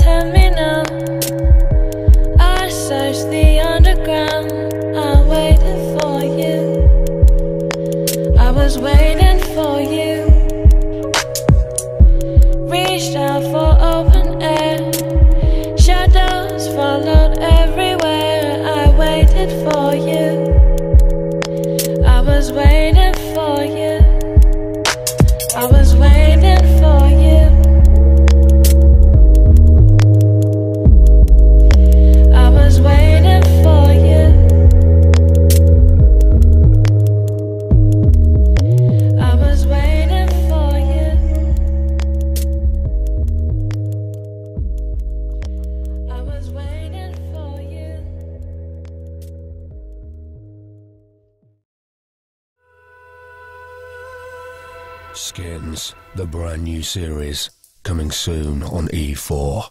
tell me now. I searched the underground, I waited for you. I was waiting for you. Reached out for open air, shadows followed everywhere. I waited for you. I was waiting for you. I was waiting for you. I was waiting for you. I was waiting for you. I was waiting for you. Skins, the brand new series, coming soon on E4.